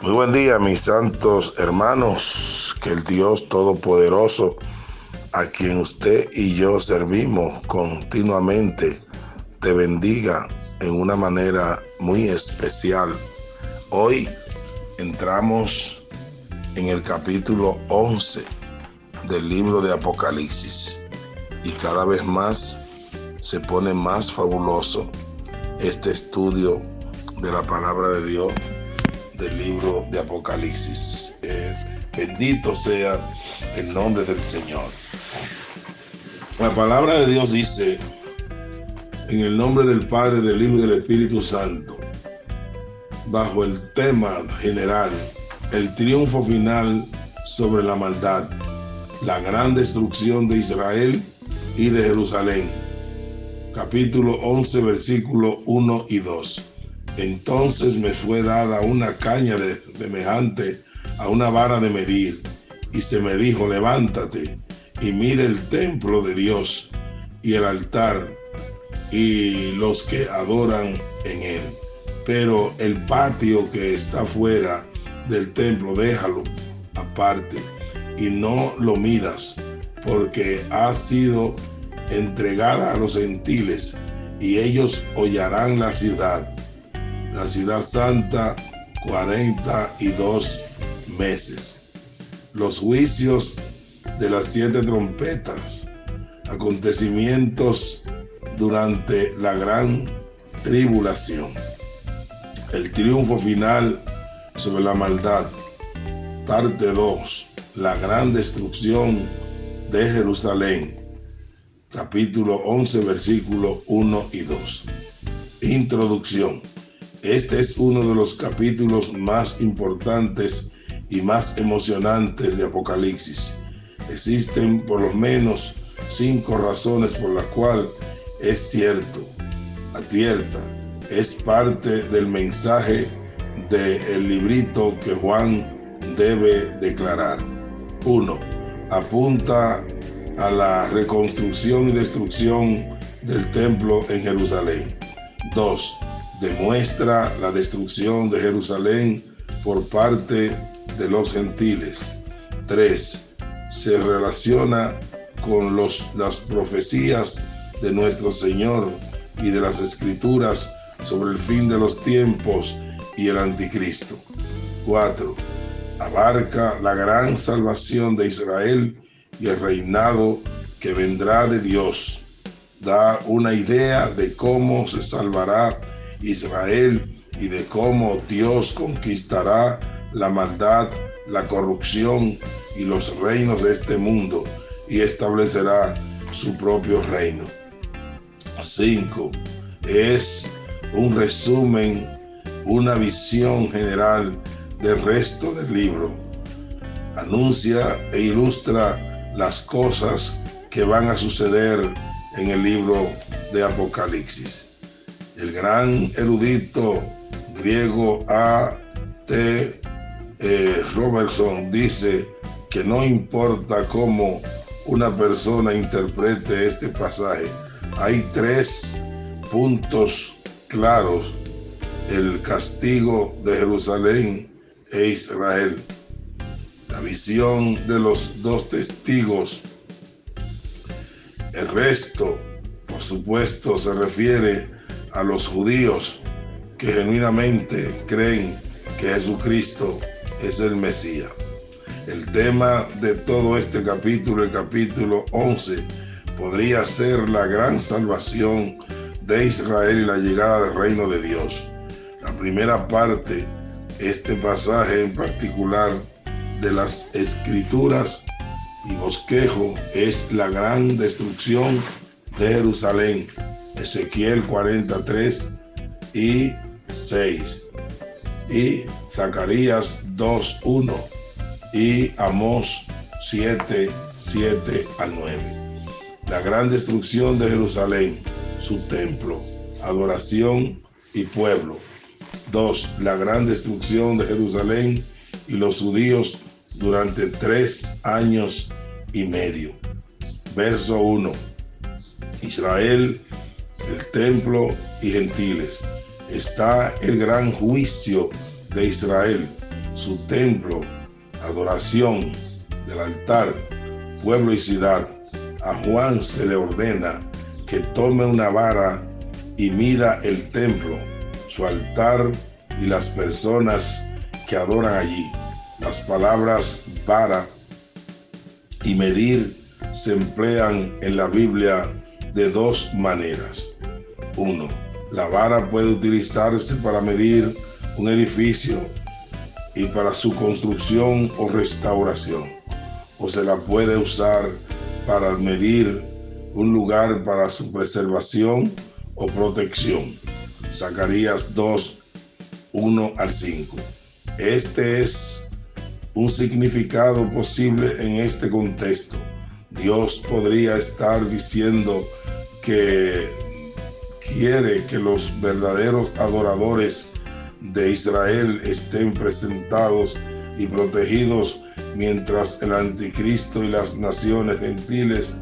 Muy buen día, mis santos hermanos. Que el Dios Todopoderoso, a quien usted y yo servimos continuamente, te bendiga en una manera muy especial. Hoy entramos en el capítulo 11 del libro de Apocalipsis y cada vez más se pone más fabuloso este estudio de la palabra de Dios del libro de Apocalipsis. Bendito sea el nombre del Señor. La palabra de Dios dice, en el nombre del Padre, del Hijo y del Espíritu Santo, bajo el tema general, el triunfo final sobre la maldad, la gran destrucción de Israel y de Jerusalén. Capítulo 11, versículo 1 y 2. Entonces me fue dada una caña semejante a una vara de medir, y se me dijo, levántate y mira el templo de Dios y el altar y los que adoran en él. Pero el patio que está fuera del templo, déjalo aparte y no lo midas, porque ha sido entregada a los gentiles, y ellos hollarán la ciudad santa 42 meses. Los juicios de las 7 trompetas, acontecimientos durante la gran tribulación, el triunfo final sobre la maldad, parte 2, la gran destrucción de Jerusalén, capítulo 11, versículos 1 y 2. Introducción. Este es uno de los capítulos más importantes y más emocionantes de Apocalipsis. Existen por lo menos 5 razones por las cuales es cierto. Advierta, es parte del mensaje del librito que Juan debe declarar. 1. Apunta a la reconstrucción y destrucción del templo en Jerusalén. 2. Demuestra la destrucción de Jerusalén por parte de los gentiles. 3. Se relaciona con las profecías de nuestro Señor y de las Escrituras sobre el fin de los tiempos y el anticristo. 4. Abarca la gran salvación de Israel y el reinado que vendrá de Dios. Da una idea de cómo se salvará Israel y de cómo Dios conquistará la maldad, la corrupción y los reinos de este mundo y establecerá su propio reino. 5. Es un resumen, una visión general del resto del libro. Anuncia e ilustra las cosas que van a suceder en el libro de Apocalipsis. El gran erudito griego A.T. Robertson dice que no importa cómo una persona interprete este pasaje, hay 3 puntos claros: el castigo de Jerusalén e Israel, la visión de los 2 testigos. El resto, por supuesto, se refiere a los judíos que genuinamente creen que Jesucristo es el Mesías. El tema de todo este capítulo, el capítulo 11, podría ser la gran salvación de Israel y la llegada del reino de Dios. La primera parte, este pasaje en particular de las Escrituras y bosquejo, es la gran destrucción de Jerusalén. Ezequiel 43 y 6 y Zacarías 2:1 y Amós 7:7 al 9. La gran destrucción de Jerusalén, su templo, adoración y pueblo. 2. La gran destrucción de Jerusalén y los judíos durante 3 años y medio. Verso 1. Israel, el templo y gentiles. Está el gran juicio de Israel, su templo, adoración del altar, pueblo y ciudad, a Juan se le ordena que tome una vara y mida el templo, su altar y las personas que adoran allí. Las palabras vara y medir se emplean en la Biblia de dos maneras. 1. La vara puede utilizarse para medir un edificio y para su construcción o restauración, o se la puede usar para medir un lugar para su preservación o protección. Zacarías 2, 1 al 5. Este es un significado posible en este contexto. Dios podría estar diciendo que quiere que los verdaderos adoradores de Israel estén presentados y protegidos mientras el anticristo y las naciones gentiles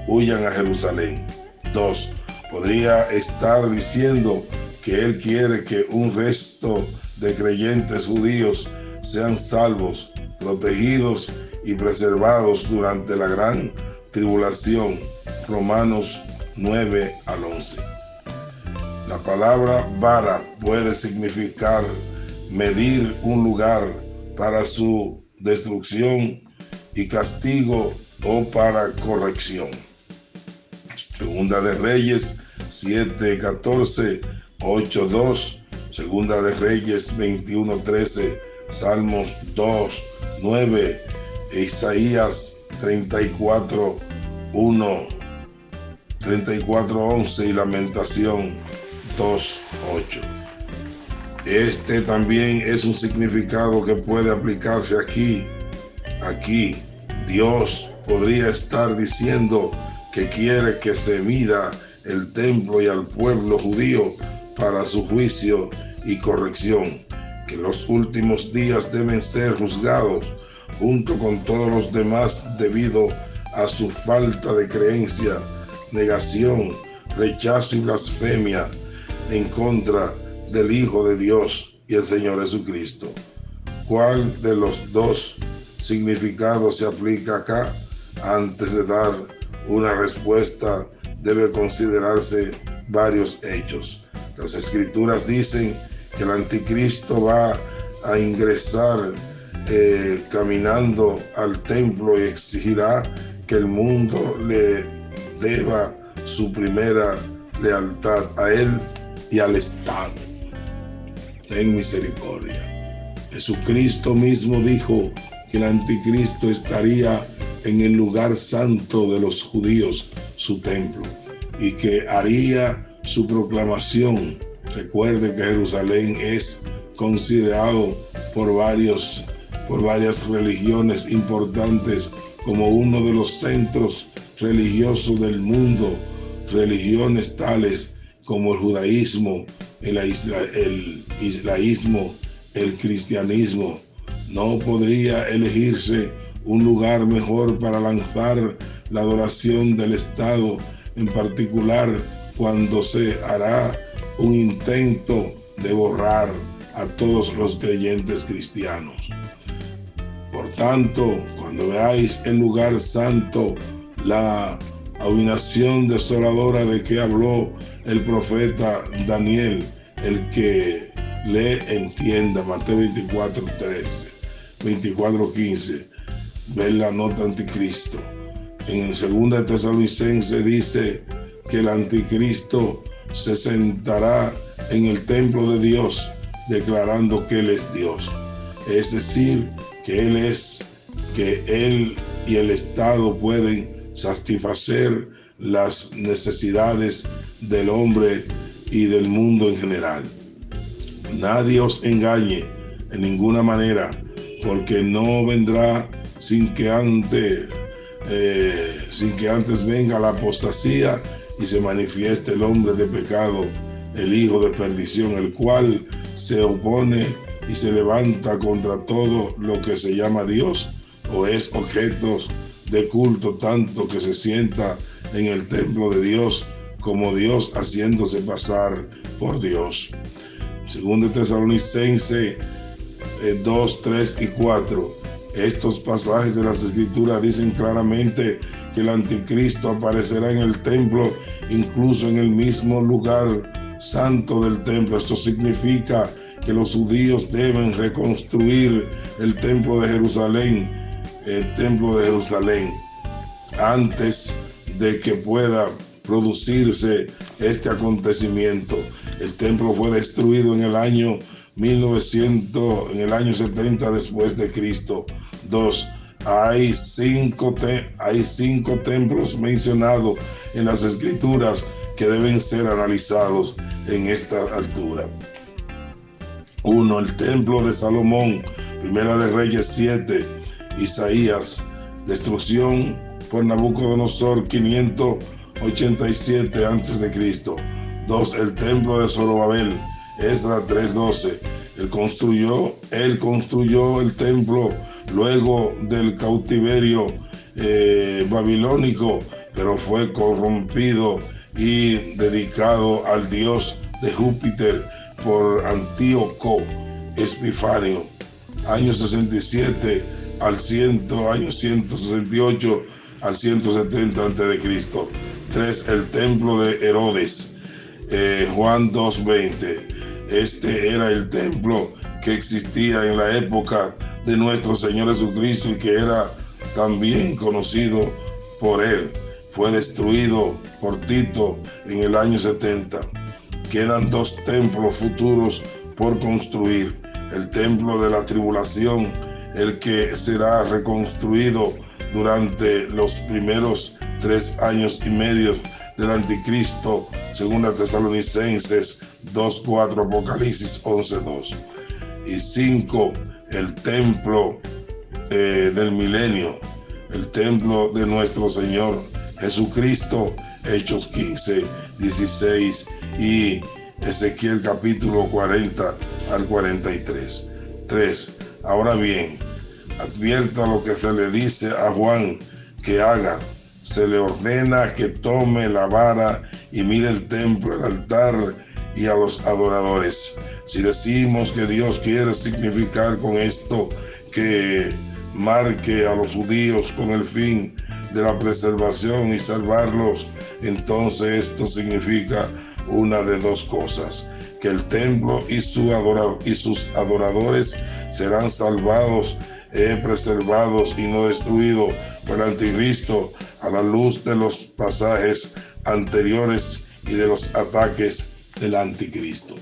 huyan a Jerusalén. 2. Podría estar diciendo que él quiere que un resto de creyentes judíos sean salvos, protegidos y preservados durante la gran tribulación. Romanos 9 al 11. La palabra vara puede significar medir un lugar para su destrucción y castigo o para corrección. Segunda de Reyes 7:14, 8:2, Segunda de Reyes 21:13, Salmos 2:9, Isaías 34:11 y Lamentación 2:8. Este también es un significado que puede aplicarse aquí. Dios podría estar diciendo que quiere que se mida el templo y al pueblo judío para su juicio y corrección, que los últimos días deben ser juzgados junto con todos los demás debido a su falta de creencia, negación, rechazo y blasfemia en contra del Hijo de Dios y el Señor Jesucristo. ¿Cuál de los dos significados se aplica acá? Antes de dar una respuesta, debe considerarse varios hechos. Las Escrituras dicen que el anticristo va a ingresar caminando al templo y exigirá que el mundo le deba su primera lealtad a él y al Estado. Ten misericordia. Jesucristo mismo dijo que el anticristo estaría en el lugar santo de los judíos, su templo, y que haría su proclamación. Recuerde que Jerusalén es considerado por varias religiones importantes como uno de los centros religiosos del mundo. Religiones tales como el judaísmo, el islaísmo, el cristianismo. No podría elegirse un lugar mejor para lanzar la adoración del Estado, en particular cuando se hará un intento de borrar a todos los creyentes cristianos. Por tanto, cuando veáis el lugar santo, la abominación desoladora de que habló el profeta Daniel, el que le entienda, Mateo 24:15, ver la nota anticristo. En 2 Tesalonicenses dice que el anticristo se sentará en el templo de Dios, declarando que él es Dios. Es decir, que él y el Estado pueden satisfacer las necesidades del hombre y del mundo en general. Nadie os engañe en ninguna manera, porque no vendrá sin que antes venga la apostasía y se manifieste el hombre de pecado, el hijo de perdición, el cual se opone y se levanta contra todo lo que se llama Dios o es objeto de culto, tanto que se sienta en el templo de Dios como Dios, haciéndose pasar por Dios. Según de Tesalonicenses 2, 3 y 4. Estos pasajes de las Escrituras dicen claramente que el anticristo aparecerá en el templo, incluso en el mismo lugar santo del templo. Esto significa que los judíos deben reconstruir el templo de Jerusalén, antes de que pueda producirse este acontecimiento. El templo fue destruido en el año 70 después de Cristo. 2. Hay cinco templos mencionados en las Escrituras que deben ser analizados en esta altura. 1. El templo de Salomón, Primera de Reyes 7, Isaías, destrucción por Nabucodonosor 587 a.C. 2. El templo de Zorobabel, Esdras 3:12. Él construyó el templo luego del cautiverio babilónico, pero fue corrompido y dedicado al dios de Júpiter por Antíoco Epifanio, año 67 año 168 al 170 a.C. 3. El templo de Herodes, Juan 2:20. Este era el templo que existía en la época de nuestro Señor Jesucristo y que era también conocido por él. Fue destruido por Tito en el año 70. Quedan 2 templos futuros por construir. El templo de la tribulación, el que será reconstruido durante los primeros 3 años y medio del anticristo, según Tesalonicenses 2:4, Apocalipsis 11:2. Y 5. El templo del milenio, el templo de nuestro Señor Jesucristo, Hechos 15, 16 y Ezequiel capítulo 40 al 43. 3. Ahora bien, advierta lo que se le dice a Juan que haga. Se le ordena que tome la vara y mire el templo, el altar y a los adoradores. Si decimos que Dios quiere significar con esto que marque a los judíos con el fin de la preservación y salvarlos, entonces esto significa una de 2 cosas: que el templo y sus adoradores serán salvados, preservados y no destruidos por el anticristo, a la luz de los pasajes anteriores y de los ataques del anticristo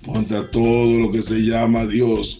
contra todo lo que se llama Dios.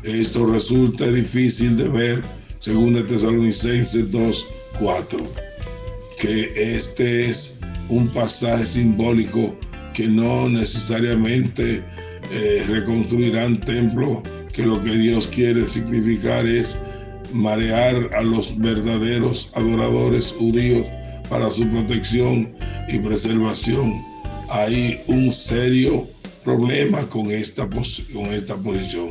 Esto resulta difícil de ver, según Tesalonicenses 2:4, que este es un pasaje simbólico, que no necesariamente reconstruirán templo, que lo que Dios quiere significar es marear a los verdaderos adoradores judíos para su protección y preservación. Hay un serio problema con esta posición.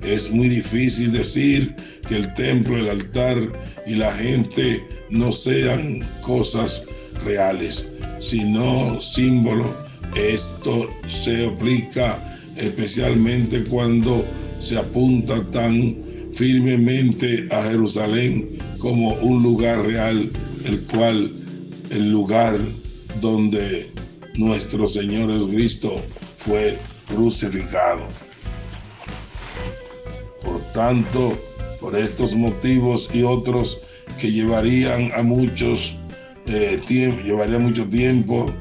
Es muy difícil decir que el templo, el altar y la gente no sean cosas reales, sino símbolos. Esto se aplica especialmente cuando se apunta tan firmemente a Jerusalén como un lugar real, el lugar donde nuestro Señor Jesucristo fue crucificado. Por tanto, por estos motivos y otros que llevaría mucho tiempo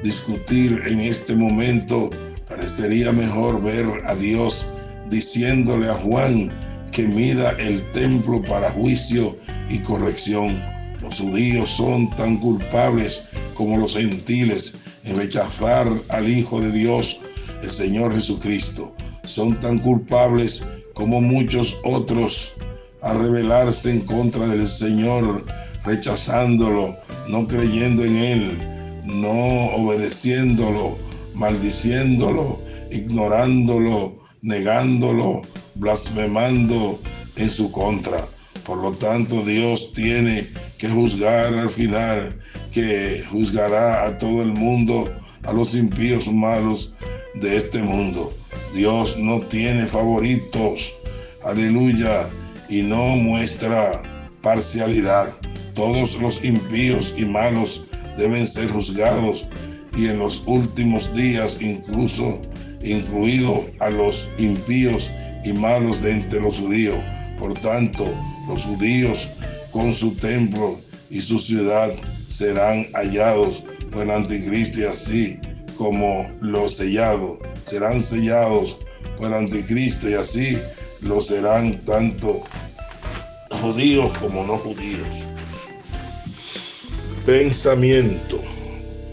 discutir en este momento, parecería mejor ver a Dios diciéndole a Juan que mida el templo para juicio y corrección. Los judíos son tan culpables como los gentiles en rechazar al Hijo de Dios, el Señor Jesucristo. Son tan culpables como muchos otros a rebelarse en contra del Señor, rechazándolo, no creyendo en Él, no obedeciéndolo, maldiciéndolo, ignorándolo, negándolo, blasfemando en su contra. Por lo tanto, Dios tiene que juzgar al final, que juzgará a todo el mundo, a los impíos malos, de este mundo. Dios no tiene favoritos, aleluya, y no muestra parcialidad. Todos los impíos y malos deben ser juzgados, y en los últimos días incluido a los impíos y malos de entre los judíos. Por tanto, los judíos con su templo y su ciudad serán hallados por el anticristo, y así como los sellados serán sellados por el anticristo, y así lo serán tanto judíos como no judíos. Pensamiento: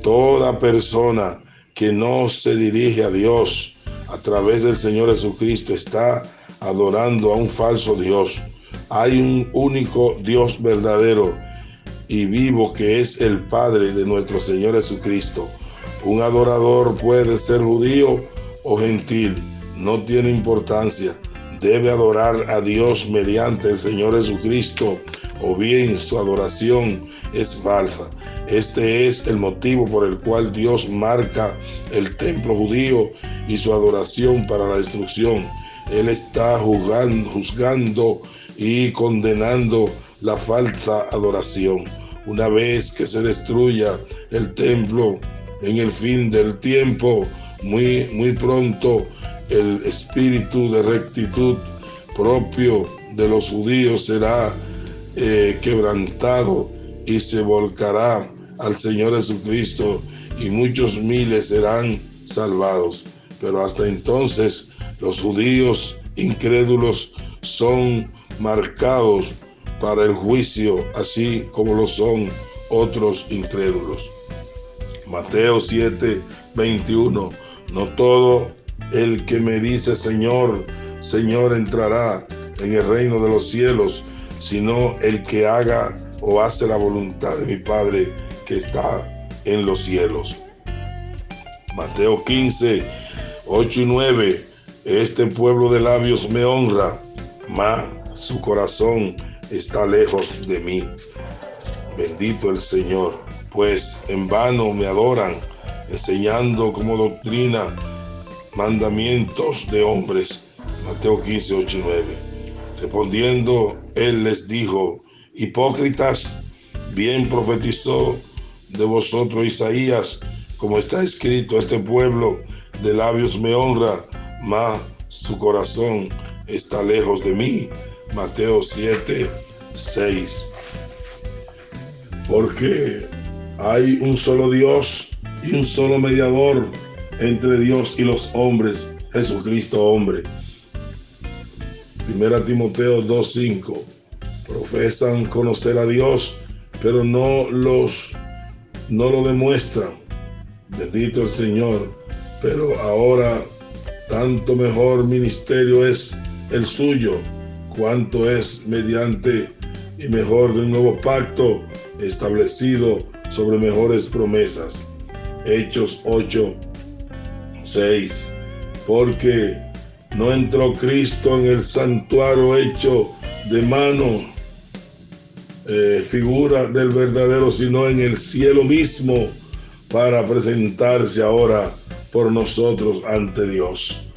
toda persona que no se dirige a Dios a través del Señor Jesucristo está adorando a un falso Dios. Hay un único Dios verdadero y vivo, que es el Padre de nuestro Señor Jesucristo. Un adorador puede ser judío o gentil, no tiene importancia. Debe adorar a Dios mediante el Señor Jesucristo, o bien su adoración es falsa. Este es el motivo por el cual Dios marca el templo judío y su adoración para la destrucción. Él está juzgando y condenando la falsa adoración. Una vez que se destruya el templo en el fin del tiempo, muy pronto, el espíritu de rectitud propio de los judíos será quebrantado y se volcará al Señor Jesucristo, y muchos miles serán salvados. Pero hasta entonces los judíos incrédulos son marcados para el juicio, así como lo son otros incrédulos. Mateo 7:21. No todo el que me dice Señor, Señor entrará en el reino de los cielos, sino el que haga o hace la voluntad de mi Padre que está en los cielos. Mateo 15:8-9. Este pueblo de labios me honra, mas su corazón está lejos de mí. Bendito el Señor, pues en vano me adoran, enseñando como doctrina mandamientos de hombres. Mateo 15:8-9. Respondiendo, él les dijo: hipócritas, bien profetizó de vosotros Isaías, como está escrito: este pueblo de labios me honra, mas su corazón está lejos de mí. Mateo 7:6. Porque hay un solo Dios y un solo mediador entre Dios y los hombres, Jesucristo hombre. 1 Timoteo 2:5. Profesan conocer a Dios, pero no lo demuestran. Bendito el Señor. Pero ahora tanto mejor ministerio es el suyo, cuanto es mediante y mejor de un nuevo pacto establecido sobre mejores promesas. Hechos 8:6. Porque no entró Cristo en el santuario hecho de mano, figura del verdadero, sino en el cielo mismo, para presentarse ahora por nosotros ante Dios.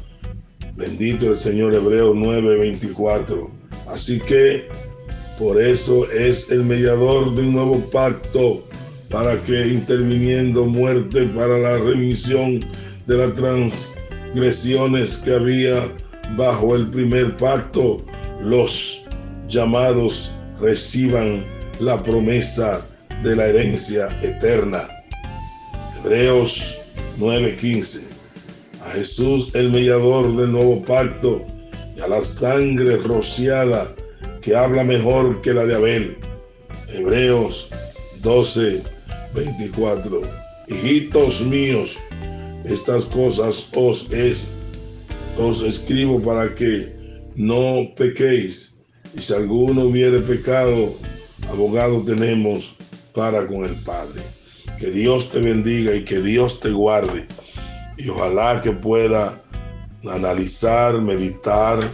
Bendito el Señor. Hebreos 9:24. Así que por eso es el mediador de un nuevo pacto, para que, interviniendo muerte para la remisión de las transgresiones que había bajo el primer pacto, los llamados reciban la promesa de la herencia eterna. Hebreos 9:15. A Jesús, el mediador del nuevo pacto, y a la sangre rociada, que habla mejor que la de Abel. Hebreos 12:24. Hijitos míos, estas cosas os escribo para que no pequéis. Y si alguno hubiere pecado, abogado tenemos para con el Padre. Que Dios te bendiga y que Dios te guarde. Y ojalá que pueda analizar, meditar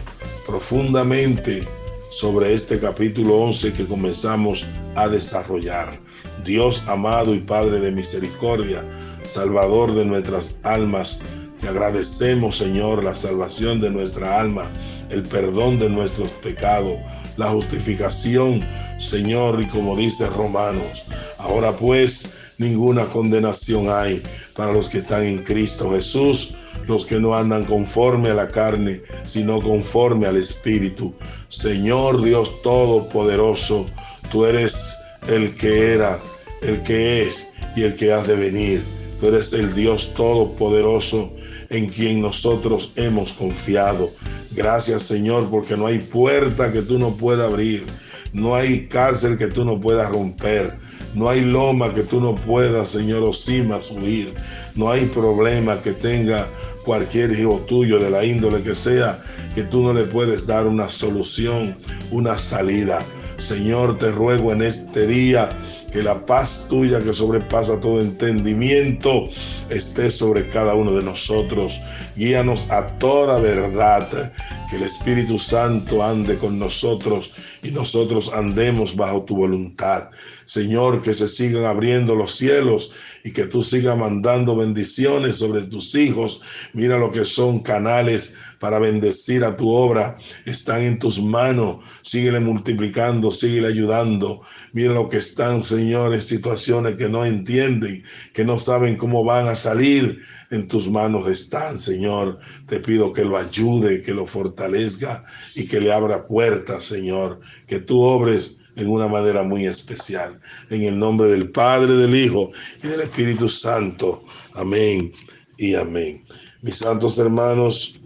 profundamente sobre este capítulo 11 que comenzamos a desarrollar. Dios amado y Padre de misericordia, Salvador de nuestras almas, Te agradecemos, Señor, la salvación de nuestra alma, el perdón de nuestros pecados, la justificación, Señor, y como dice Romanos, ahora pues ninguna condenación hay para los que están en Cristo Jesús, los que no andan conforme a la carne, sino conforme al Espíritu. Señor Dios Todopoderoso, tú eres el que era, el que es y el que has de venir. Tú eres el Dios Todopoderoso en quien nosotros hemos confiado. Gracias, Señor, porque no hay puerta que tú no puedas abrir, no hay cárcel que tú no puedas romper, no hay loma que tú no puedas, Señor, o cima subir, no hay problema que tenga cualquier hijo tuyo de la índole que sea, que tú no le puedes dar una solución, una salida. Señor, te ruego en este día que la paz tuya que sobrepasa todo entendimiento esté sobre cada uno de nosotros. Guíanos a toda verdad, que el Espíritu Santo ande con nosotros y nosotros andemos bajo tu voluntad. Señor, que se sigan abriendo los cielos y que tú sigas mandando bendiciones sobre tus hijos. Mira lo que son canales para bendecir a tu obra. Están en tus manos. Síguele multiplicando, síguele ayudando. Mira lo que están, Señor, en situaciones que no entienden, que no saben cómo van a salir. En tus manos están, Señor. Te pido que lo ayude, que lo fortalezca y que le abra puertas, Señor. Que tú obres en una manera muy especial. En el nombre del Padre, del Hijo y del Espíritu Santo. Amén y amén. Mis santos hermanos,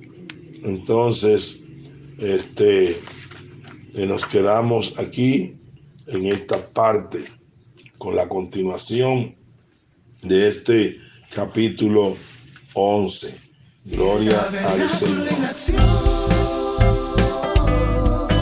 entonces, nos quedamos aquí en esta parte con la continuación de este capítulo 11. Gloria al Señor.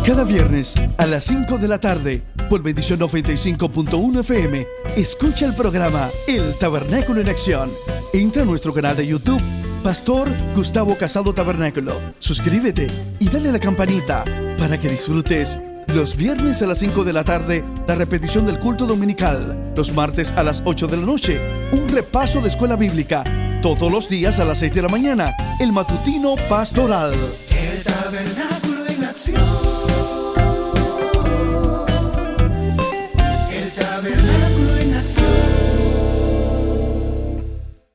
Cada viernes a las 5 de la tarde, por Bendición 95.1 FM, escucha el programa El Tabernáculo en Acción. Entra a nuestro canal de YouTube, Pastor Gustavo Casado Tabernáculo. Suscríbete y dale a la campanita para que disfrutes los viernes a las 5 de la tarde la repetición del culto dominical, los martes a las 8 de la noche, un repaso de escuela bíblica, todos los días a las 6 de la mañana, el matutino pastoral. El Tabernáculo en Acción.